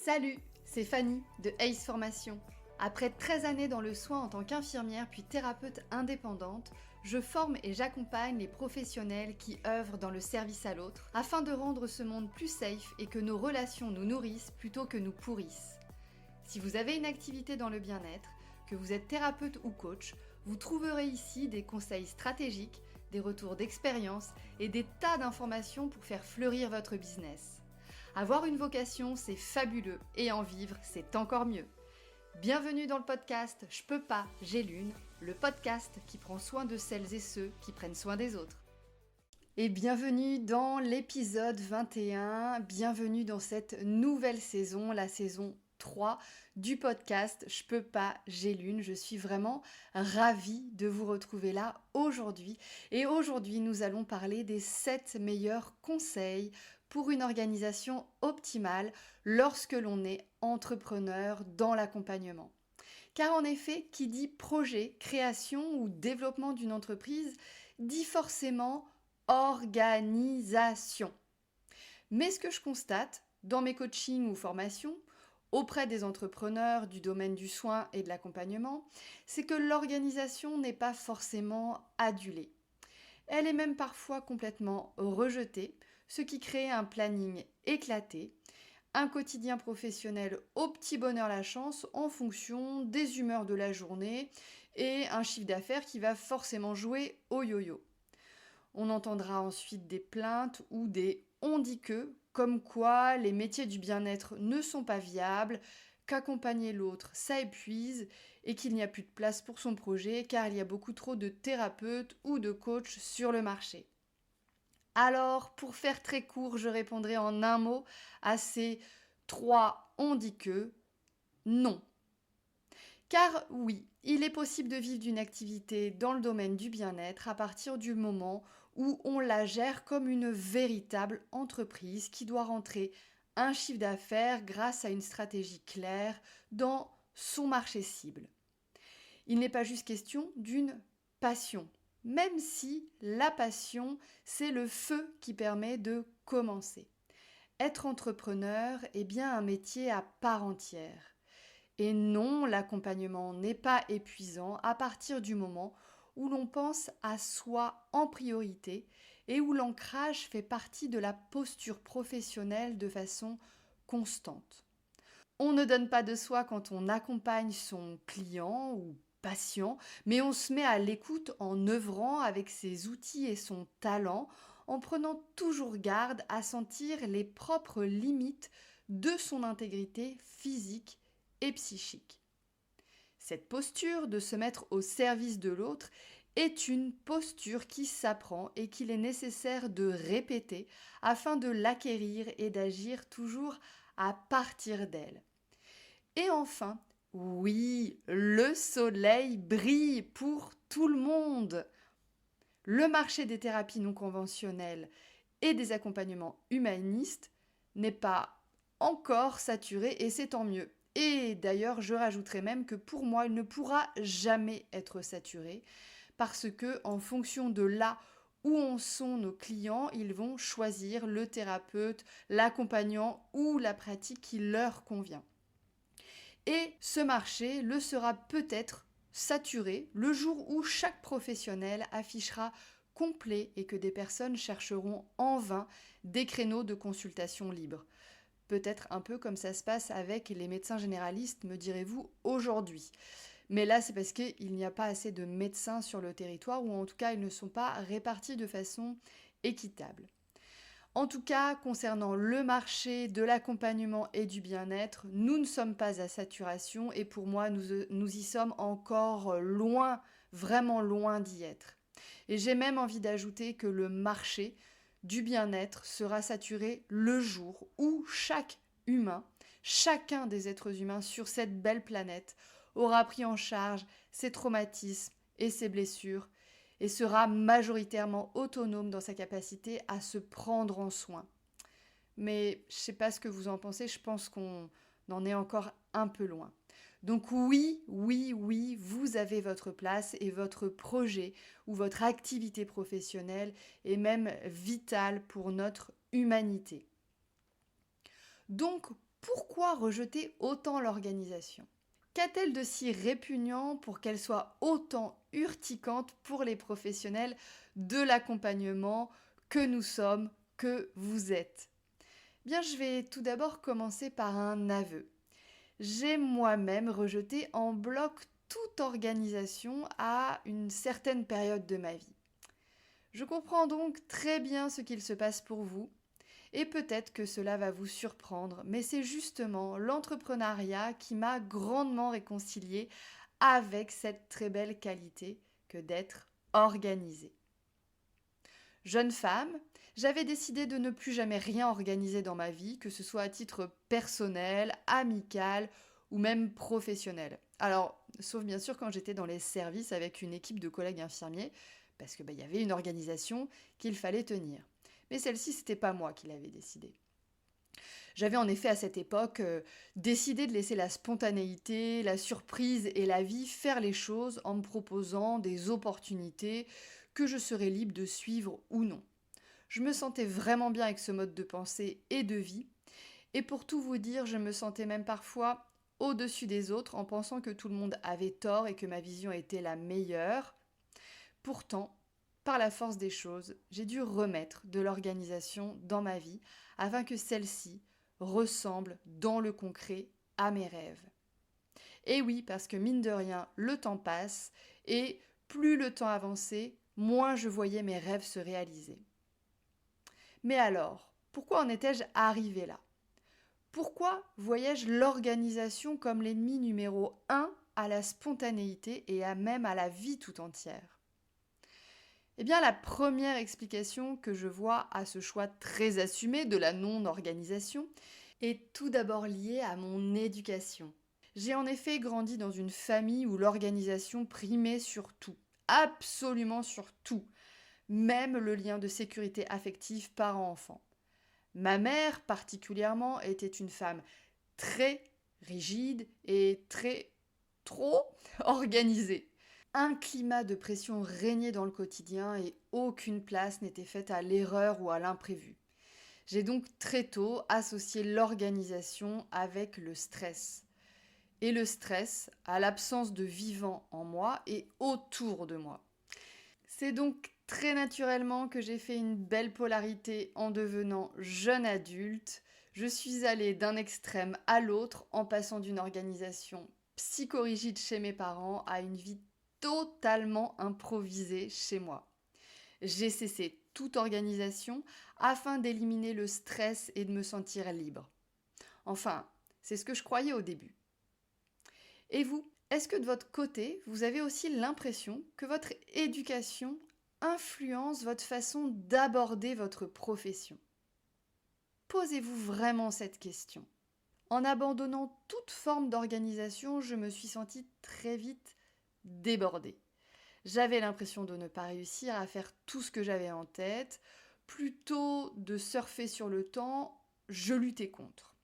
Salut, c'est Fanny de ACE Formation. Après 13 années dans le soin en tant qu'infirmière puis thérapeute indépendante, je forme et j'accompagne les professionnels qui œuvrent dans le service à l'autre afin de rendre ce monde plus safe et que nos relations nous nourrissent plutôt que nous pourrissent. Si vous avez une activité dans le bien-être, que vous êtes thérapeute ou coach, vous trouverez ici des conseils stratégiques, des retours d'expérience et des tas d'informations pour faire fleurir votre business. Avoir une vocation, c'est fabuleux et en vivre, c'est encore mieux. Bienvenue dans le podcast Je peux pas, j'ai l'une, le podcast qui prend soin de celles et ceux qui prennent soin des autres. Et bienvenue dans l'épisode 21, bienvenue dans cette nouvelle saison, la saison 3 du podcast Je peux pas, j'ai l'une. Je suis vraiment ravie de vous retrouver là aujourd'hui. Et aujourd'hui, nous allons parler des 7 meilleurs conseils pour une organisation optimale lorsque l'on est entrepreneur dans l'accompagnement. Car en effet, qui dit projet, création ou développement d'une entreprise, dit forcément organisation. Mais ce que je constate dans mes coachings ou formations, auprès des entrepreneurs du domaine du soin et de l'accompagnement, c'est que l'organisation n'est pas forcément adulée. Elle est même parfois complètement rejetée, ce qui crée un planning éclaté, un quotidien professionnel au petit bonheur la chance en fonction des humeurs de la journée et un chiffre d'affaires qui va forcément jouer au yo-yo. On entendra ensuite des plaintes ou des on dit que, comme quoi les métiers du bien-être ne sont pas viables, qu'accompagner l'autre, ça épuise et qu'il n'y a plus de place pour son projet car il y a beaucoup trop de thérapeutes ou de coachs sur le marché. Alors, pour faire très court, je répondrai en un mot à ces 3 on dit que non. Car oui, il est possible de vivre d'une activité dans le domaine du bien-être à partir du moment où on la gère comme une véritable entreprise qui doit rentrer un chiffre d'affaires grâce à une stratégie claire dans son marché cible. Il n'est pas juste question d'une passion, même si la passion, c'est le feu qui permet de commencer. Être entrepreneur est bien un métier à part entière. Et non, l'accompagnement n'est pas épuisant à partir du moment où l'on pense à soi en priorité et où l'ancrage fait partie de la posture professionnelle de façon constante. On ne donne pas de soi quand on accompagne son client ou patient, mais on se met à l'écoute en œuvrant avec ses outils et son talent, en prenant toujours garde à sentir les propres limites de son intégrité physique et psychique. Cette posture de se mettre au service de l'autre est une posture qui s'apprend et qu'il est nécessaire de répéter afin de l'acquérir et d'agir toujours à partir d'elle. Et enfin, oui, le soleil brille pour tout le monde. Le marché des thérapies non conventionnelles et des accompagnements humanistes n'est pas encore saturé et c'est tant mieux. Et d'ailleurs, je rajouterai même que pour moi, il ne pourra jamais être saturé parce que en fonction de là où en sont nos clients, ils vont choisir le thérapeute, l'accompagnant ou la pratique qui leur convient. Et ce marché le sera peut-être saturé le jour où chaque professionnel affichera complet et que des personnes chercheront en vain des créneaux de consultation libres. Peut-être un peu comme ça se passe avec les médecins généralistes, me direz-vous, aujourd'hui. Mais là, c'est parce qu'il n'y a pas assez de médecins sur le territoire, ou en tout cas, ils ne sont pas répartis de façon équitable. En tout cas, concernant le marché de l'accompagnement et du bien-être, nous ne sommes pas à saturation et pour moi, nous y sommes encore loin, vraiment loin d'y être. Et j'ai même envie d'ajouter que le marché du bien-être sera saturé le jour où chaque humain, chacun des êtres humains sur cette belle planète aura pris en charge ses traumatismes et ses blessures et sera majoritairement autonome dans sa capacité à se prendre en soin. Mais je ne sais pas ce que vous en pensez, je pense qu'on en est encore un peu loin. Donc oui, vous avez votre place et votre projet ou votre activité professionnelle est même vitale pour notre humanité. Donc Pourquoi rejeter autant l'organisation? Qu'a-t-elle de si répugnant pour qu'elle soit autant urticante pour les professionnels de l'accompagnement que nous sommes, que vous êtes? Bien, je vais tout d'abord commencer par un aveu. J'ai moi-même rejeté en bloc toute organisation à une certaine période de ma vie. Je comprends donc très bien ce qu'il se passe pour vous et peut-être que cela va vous surprendre, mais c'est justement l'entrepreneuriat qui m'a grandement réconciliée avec cette très belle qualité que d'être organisée. Jeune femme, j'avais décidé de ne plus jamais rien organiser dans ma vie, que ce soit à titre personnel, amical ou même professionnel. Alors, sauf bien sûr quand j'étais dans les services avec une équipe de collègues infirmiers, parce que y avait une organisation qu'il fallait tenir. Mais celle-ci, c'était pas moi qui l'avais décidée. J'avais en effet à cette époque décidé de laisser la spontanéité, la surprise et la vie faire les choses en me proposant des opportunités que je serais libre de suivre ou non. Je me sentais vraiment bien avec ce mode de pensée et de vie, et pour tout vous dire, je me sentais même parfois au-dessus des autres en pensant que tout le monde avait tort et que ma vision était la meilleure. Pourtant, par la force des choses, j'ai dû remettre de l'organisation dans ma vie afin que celle-ci ressemble dans le concret à mes rêves. Et oui, parce que mine de rien, le temps passe et plus le temps avançait, moins je voyais mes rêves se réaliser. Mais alors, pourquoi en étais-je arrivée là? Pourquoi voyais-je l'organisation comme l'ennemi numéro 1 à la spontanéité et même à la vie tout entière? Eh bien, la première explication que je vois à ce choix très assumé de la non-organisation est tout d'abord liée à mon éducation. J'ai en effet grandi dans une famille où l'organisation primait sur tout, absolument sur tout, même le lien de sécurité affective parent-enfant. Ma mère, particulièrement, était une femme très rigide et trop organisée. Un climat de pression régnait dans le quotidien et aucune place n'était faite à l'erreur ou à l'imprévu. J'ai donc très tôt associé l'organisation avec le stress. Et le stress à l'absence de vivant en moi et autour de moi. C'est donc très naturellement que j'ai fait une belle polarité en devenant jeune adulte. Je suis allée d'un extrême à l'autre en passant d'une organisation psychorigide chez mes parents à une vie totalement improvisée chez moi. J'ai cessé toute organisation afin d'éliminer le stress et de me sentir libre. Enfin, c'est ce que je croyais au début. Et vous, est-ce que de votre côté, vous avez aussi l'impression que votre éducation influence votre façon d'aborder votre profession? Posez-vous vraiment cette question. En abandonnant toute forme d'organisation, je me suis sentie très vite débordée. J'avais l'impression de ne pas réussir à faire tout ce que j'avais en tête. Plutôt de surfer sur le temps, je luttais contre.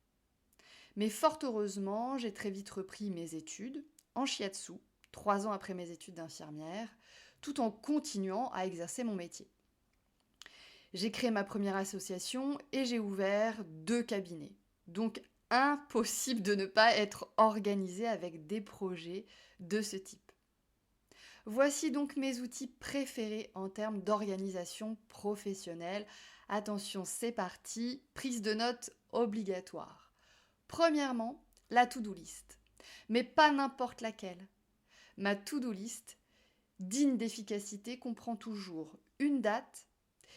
Mais fort heureusement, j'ai très vite repris mes études en shiatsu, 3 ans après mes études d'infirmière, tout en continuant à exercer mon métier. J'ai créé ma première association et j'ai ouvert 2 cabinets. Donc impossible de ne pas être organisé avec des projets de ce type. Voici donc mes outils préférés en termes d'organisation professionnelle. Attention, c'est parti, prise de notes obligatoire. Premièrement, la to-do list. Mais pas n'importe laquelle. Ma to-do list, digne d'efficacité, comprend toujours une date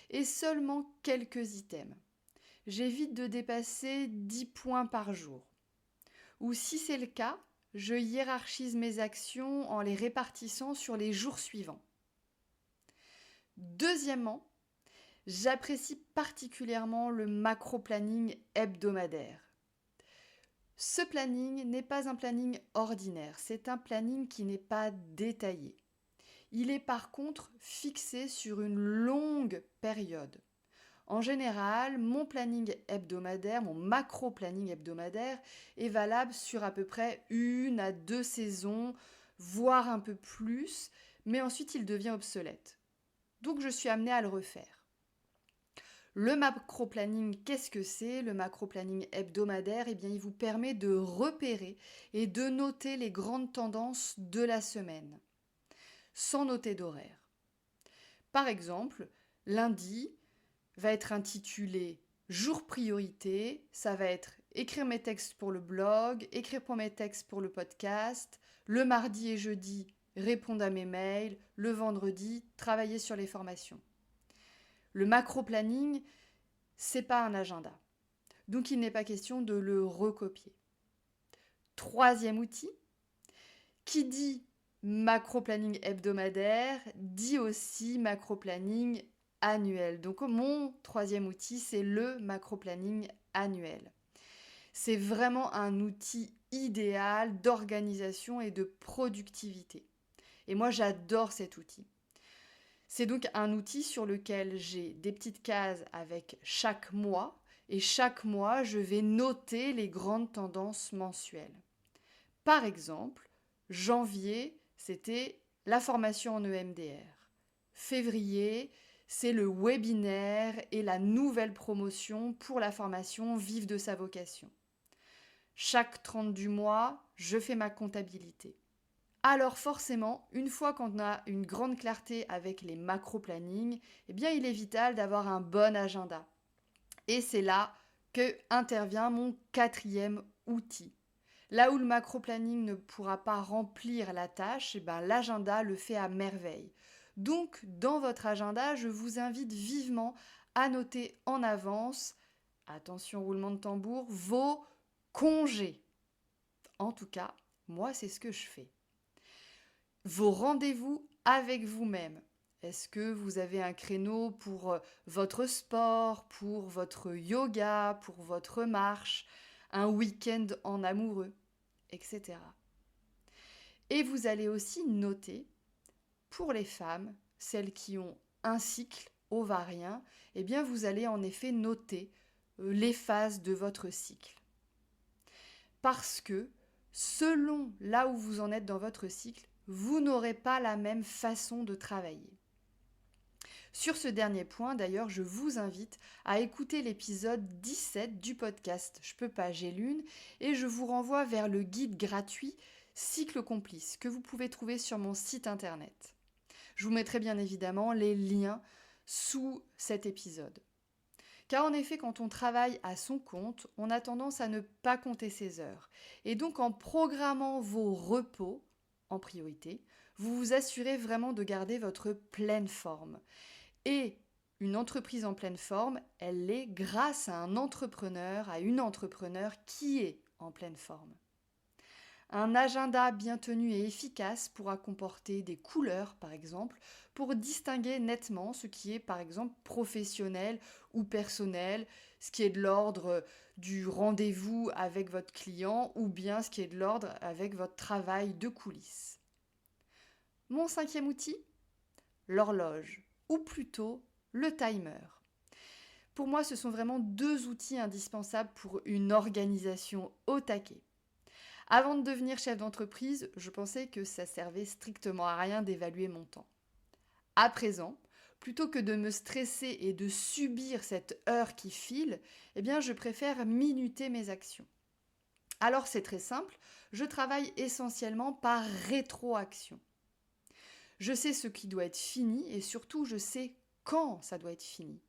et seulement quelques items. J'évite de dépasser 10 points par jour. Ou si c'est le cas, je hiérarchise mes actions en les répartissant sur les jours suivants. Deuxièmement, j'apprécie particulièrement le macro-planning hebdomadaire. Ce planning n'est pas un planning ordinaire, c'est un planning qui n'est pas détaillé. Il est par contre fixé sur une longue période. En général, mon planning hebdomadaire, mon macro-planning hebdomadaire est valable sur à peu près 1 à 2 saisons, voire un peu plus, mais ensuite il devient obsolète. Donc je suis amenée à le refaire. Le macro-planning, qu'est-ce que c'est? Le macro-planning hebdomadaire, eh bien, il vous permet de repérer et de noter les grandes tendances de la semaine, sans noter d'horaire. Par exemple, lundi va être intitulé Jour priorité, ça va être écrire mes textes pour le blog, écrire pour mes textes pour le podcast, le mardi et jeudi, répondre à mes mails, le vendredi, travailler sur les formations. Le macro-planning, c'est pas un agenda. Donc il n'est pas question de le recopier. Troisième outil, qui dit macro-planning hebdomadaire, dit aussi macro-planning annuel. Donc mon troisième outil, c'est le macro-planning annuel. C'est vraiment un outil idéal d'organisation et de productivité. Et moi, j'adore cet outil. C'est donc un outil sur lequel j'ai des petites cases avec chaque mois, et chaque mois, je vais noter les grandes tendances mensuelles. Par exemple, janvier, c'était la formation en EMDR. Février, c'est le webinaire et la nouvelle promotion pour la formation Vive de sa vocation. Chaque 30 du mois, je fais ma comptabilité. Alors forcément, une fois qu'on a une grande clarté avec les macro-plannings, eh bien il est vital d'avoir un bon agenda. Et c'est là que intervient mon quatrième outil. Là où le macro-planning ne pourra pas remplir la tâche, eh ben, l'agenda le fait à merveille. Donc, dans votre agenda, je vous invite vivement à noter en avance, attention roulement de tambour, vos congés. En tout cas, moi, c'est ce que je fais. Vos rendez-vous avec vous-même. Est-ce que vous avez un créneau pour votre sport, pour votre yoga, pour votre marche, un week-end en amoureux, etc. Et vous allez aussi noter, pour les femmes, celles qui ont un cycle ovarien, eh bien vous allez en effet noter les phases de votre cycle. Parce que selon là où vous en êtes dans votre cycle, vous n'aurez pas la même façon de travailler. Sur ce dernier point, d'ailleurs, je vous invite à écouter l'épisode 17 du podcast Je peux pas, j'ai l'une, et je vous renvoie vers le guide gratuit Cycle complice que vous pouvez trouver sur mon site internet. Je vous mettrai bien évidemment les liens sous cet épisode. Car en effet, quand on travaille à son compte, on a tendance à ne pas compter ses heures. Et donc en programmant vos repos en priorité, vous vous assurez vraiment de garder votre pleine forme. Et une entreprise en pleine forme, elle l'est grâce à un entrepreneur, à une entrepreneure qui est en pleine forme. Un agenda bien tenu et efficace pourra comporter des couleurs, par exemple, pour distinguer nettement ce qui est, par exemple, professionnel ou personnel, ce qui est de l'ordre du rendez-vous avec votre client ou bien ce qui est de l'ordre avec votre travail de coulisses. Mon cinquième outil, l'horloge, ou plutôt le timer. Pour moi, ce sont vraiment deux outils indispensables pour une organisation au taquet. Avant de devenir chef d'entreprise, je pensais que ça servait strictement à rien d'évaluer mon temps. À présent, plutôt que de me stresser et de subir cette heure qui file, eh bien je préfère minuter mes actions. Alors c'est très simple, je travaille essentiellement par rétroaction. Je sais ce qui doit être fini et surtout je sais quand ça doit être fini.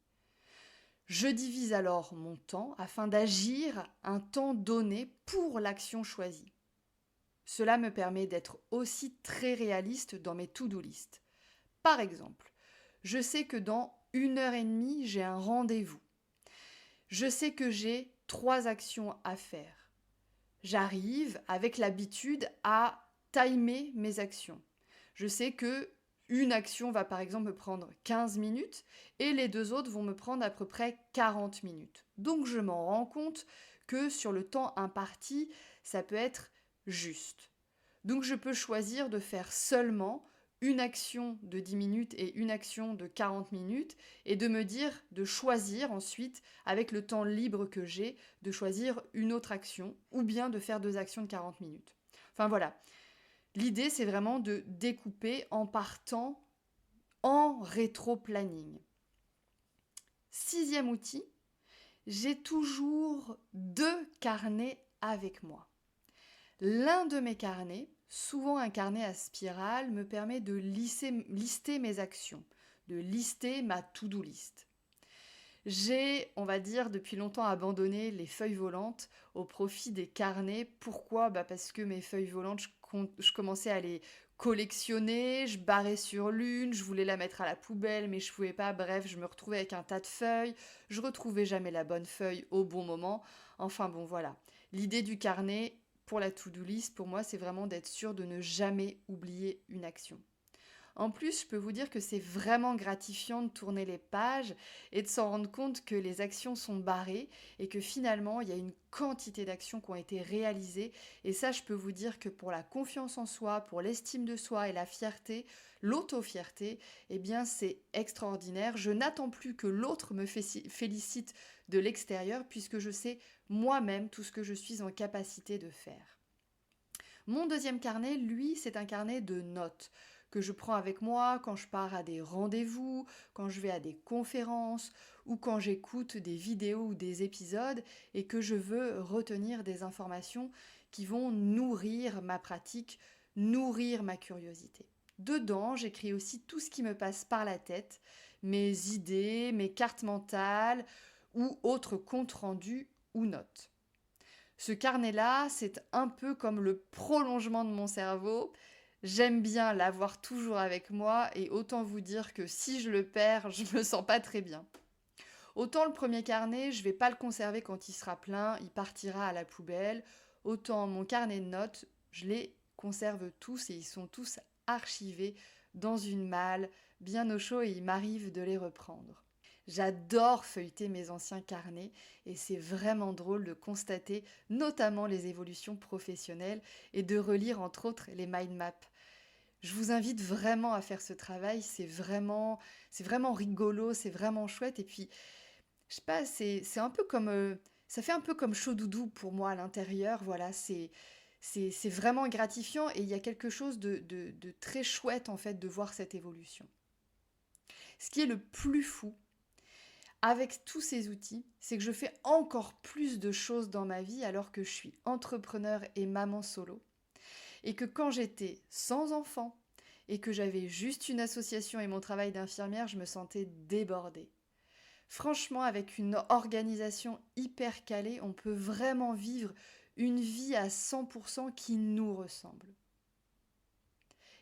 Je divise alors mon temps afin d'agir un temps donné pour l'action choisie. Cela me permet d'être aussi très réaliste dans mes to-do list. Par exemple, je sais que dans 1h30, j'ai un rendez-vous. Je sais que j'ai 3 actions à faire. J'arrive avec l'habitude à timer mes actions. Je sais que une action va par exemple me prendre 15 minutes et les 2 autres vont me prendre à peu près 40 minutes. Donc je m'en rends compte que sur le temps imparti, ça peut être juste. Donc je peux choisir de faire seulement une action de 10 minutes et une action de 40 minutes et de me dire, de choisir ensuite, avec le temps libre que j'ai, de choisir une autre action ou bien de faire 2 actions de 40 minutes. Enfin voilà. L'idée, c'est vraiment de découper en partant en rétro-planning. 6e outil, j'ai toujours 2 carnets avec moi. L'un de mes carnets, souvent un carnet à spirale, me permet de lister mes actions, de lister ma to-do list. J'ai, on va dire, depuis longtemps abandonné les feuilles volantes au profit des carnets. Pourquoi? Parce que mes feuilles volantes, je commençais à les collectionner, je barrais sur l'une, je voulais la mettre à la poubelle, mais je pouvais pas. Bref, je me retrouvais avec un tas de feuilles, je retrouvais jamais la bonne feuille au bon moment. Enfin bon, voilà. L'idée du carnet pour la to-do list, pour moi, c'est vraiment d'être sûr de ne jamais oublier une action. En plus, je peux vous dire que c'est vraiment gratifiant de tourner les pages et de s'en rendre compte que les actions sont barrées et que finalement, il y a une quantité d'actions qui ont été réalisées. Et ça, je peux vous dire que pour la confiance en soi, pour l'estime de soi et la fierté, l'auto-fierté, eh bien, c'est extraordinaire. Je n'attends plus que l'autre me félicite de l'extérieur puisque je sais moi-même tout ce que je suis en capacité de faire. Mon deuxième carnet, lui, c'est un carnet de notes que je prends avec moi quand je pars à des rendez-vous, quand je vais à des conférences ou quand j'écoute des vidéos ou des épisodes et que je veux retenir des informations qui vont nourrir ma pratique, nourrir ma curiosité. Dedans, j'écris aussi tout ce qui me passe par la tête, mes idées, mes cartes mentales ou autres comptes rendus ou notes. Ce carnet-là, c'est un peu comme le prolongement de mon cerveau. J'aime bien l'avoir toujours avec moi et autant vous dire que si je le perds, je me sens pas très bien. Autant le premier carnet, je vais pas le conserver quand il sera plein, il partira à la poubelle. Autant mon carnet de notes, je les conserve tous et ils sont tous archivés dans une malle, bien au chaud et il m'arrive de les reprendre. J'adore feuilleter mes anciens carnets et c'est vraiment drôle de constater notamment les évolutions professionnelles et de relire entre autres les mind maps. Je vous invite vraiment à faire ce travail, c'est vraiment rigolo, c'est vraiment chouette et puis je sais pas, c'est un peu comme ça fait un peu comme chaud doudou pour moi à l'intérieur, voilà, c'est vraiment gratifiant et il y a quelque chose de très chouette en fait de voir cette évolution. Ce qui est le plus fou, avec tous ces outils, c'est que je fais encore plus de choses dans ma vie alors que je suis entrepreneur et maman solo. Et que quand j'étais sans enfant et que j'avais juste une association et mon travail d'infirmière, je me sentais débordée. Franchement, avec une organisation hyper calée, on peut vraiment vivre une vie à 100% qui nous ressemble.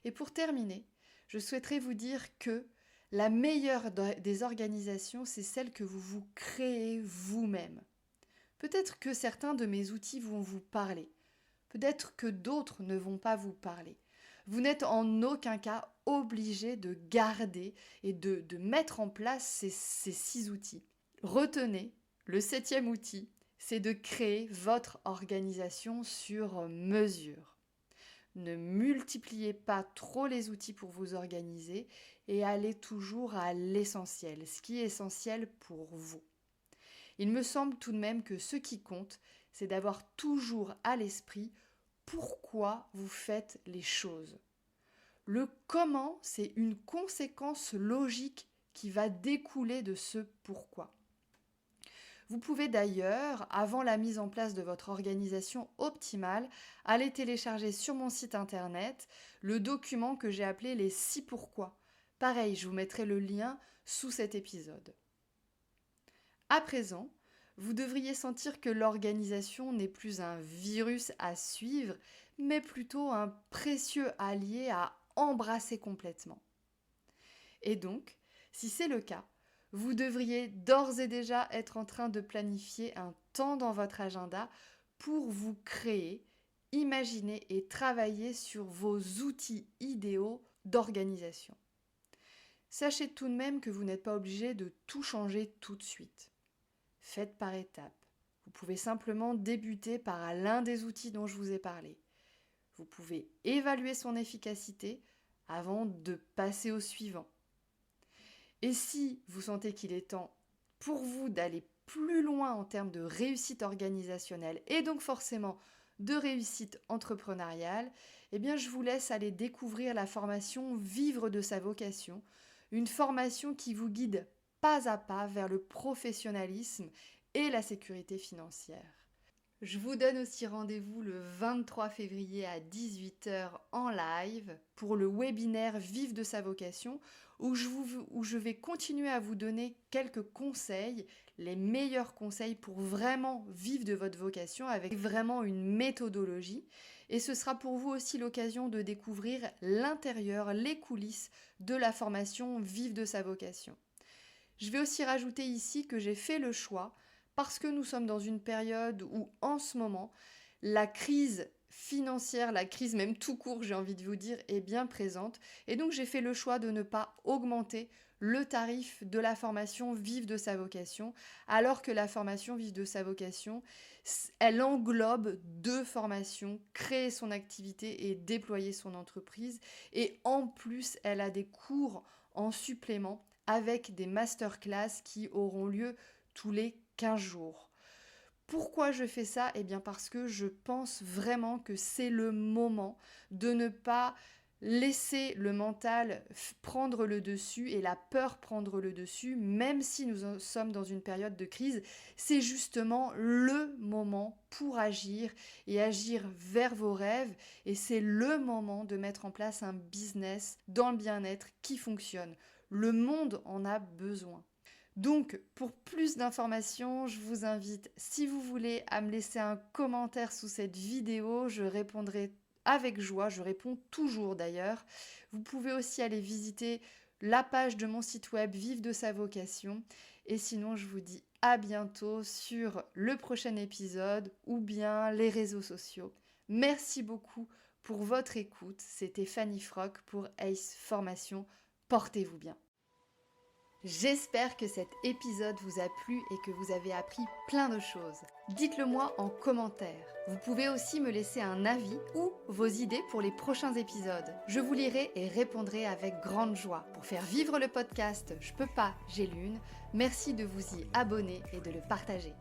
Et pour terminer, je souhaiterais vous dire que la meilleure des organisations, c'est celle que vous vous créez vous-même. Peut-être que certains de mes outils vont vous parler. Peut-être que d'autres ne vont pas vous parler. Vous n'êtes en aucun cas obligé de garder et de mettre en place ces 6 outils. Retenez, le 7e outil, c'est de créer votre organisation sur mesure. Ne multipliez pas trop les outils pour vous organiser et allez toujours à l'essentiel, ce qui est essentiel pour vous. Il me semble tout de même que ce qui compte, c'est d'avoir toujours à l'esprit pourquoi vous faites les choses. Le comment, c'est une conséquence logique qui va découler de ce pourquoi. Vous pouvez d'ailleurs, avant la mise en place de votre organisation optimale, aller télécharger sur mon site internet le document que j'ai appelé les 6 pourquoi. Pareil, je vous mettrai le lien sous cet épisode. À présent, vous devriez sentir que l'organisation n'est plus un virus à suivre, mais plutôt un précieux allié à embrasser complètement. Et donc, si c'est le cas, vous devriez d'ores et déjà être en train de planifier un temps dans votre agenda pour vous créer, imaginer et travailler sur vos outils idéaux d'organisation. Sachez tout de même que vous n'êtes pas obligé de tout changer tout de suite. Faites par étapes. Vous pouvez simplement débuter par l'un des outils dont je vous ai parlé. Vous pouvez évaluer son efficacité avant de passer au suivant. Et si vous sentez qu'il est temps pour vous d'aller plus loin en termes de réussite organisationnelle et donc forcément de réussite entrepreneuriale, eh bien je vous laisse aller découvrir la formation Vivre de sa vocation, une formation qui vous guide pas à pas vers le professionnalisme et la sécurité financière. Je vous donne aussi rendez-vous le 23 février à 18h en live pour le webinaire Vive de sa vocation où je vais continuer à vous donner quelques conseils, les meilleurs conseils pour vraiment vivre de votre vocation avec vraiment une méthodologie. Et ce sera pour vous aussi l'occasion de découvrir l'intérieur, les coulisses de la formation Vive de sa vocation. Je vais aussi rajouter ici que j'ai fait le choix parce que nous sommes dans une période où, en ce moment, la crise financière, la crise même tout court, j'ai envie de vous dire, est bien présente. Et donc, j'ai fait le choix de ne pas augmenter le tarif de la formation Vive de sa vocation, alors que la formation Vive de sa vocation, elle englobe 2 formations, créer son activité et déployer son entreprise. Et en plus, elle a des cours en supplément avec des masterclass qui auront lieu tous les 15 jours. Pourquoi je fais ça ? Eh bien parce que je pense vraiment que c'est le moment de ne pas laisser le mental prendre le dessus et la peur prendre le dessus, même si nous sommes dans une période de crise. C'est justement le moment pour agir et agir vers vos rêves. Et c'est le moment de mettre en place un business dans le bien-être qui fonctionne. Le monde en a besoin. Donc, pour plus d'informations, je vous invite, si vous voulez, à me laisser un commentaire sous cette vidéo. Je répondrai avec joie, je réponds toujours d'ailleurs. Vous pouvez aussi aller visiter la page de mon site web Vive de sa vocation. Et sinon, je vous dis à bientôt sur le prochain épisode ou bien les réseaux sociaux. Merci beaucoup pour votre écoute. C'était Fanny Frock pour Ace Formation. Portez-vous bien. J'espère que cet épisode vous a plu et que vous avez appris plein de choses. Dites-le moi en commentaire. Vous pouvez aussi me laisser un avis ou vos idées pour les prochains épisodes. Je vous lirai et répondrai avec grande joie. Pour faire vivre le podcast Je peux pas, j'ai l'une. Merci de vous y abonner et de le partager.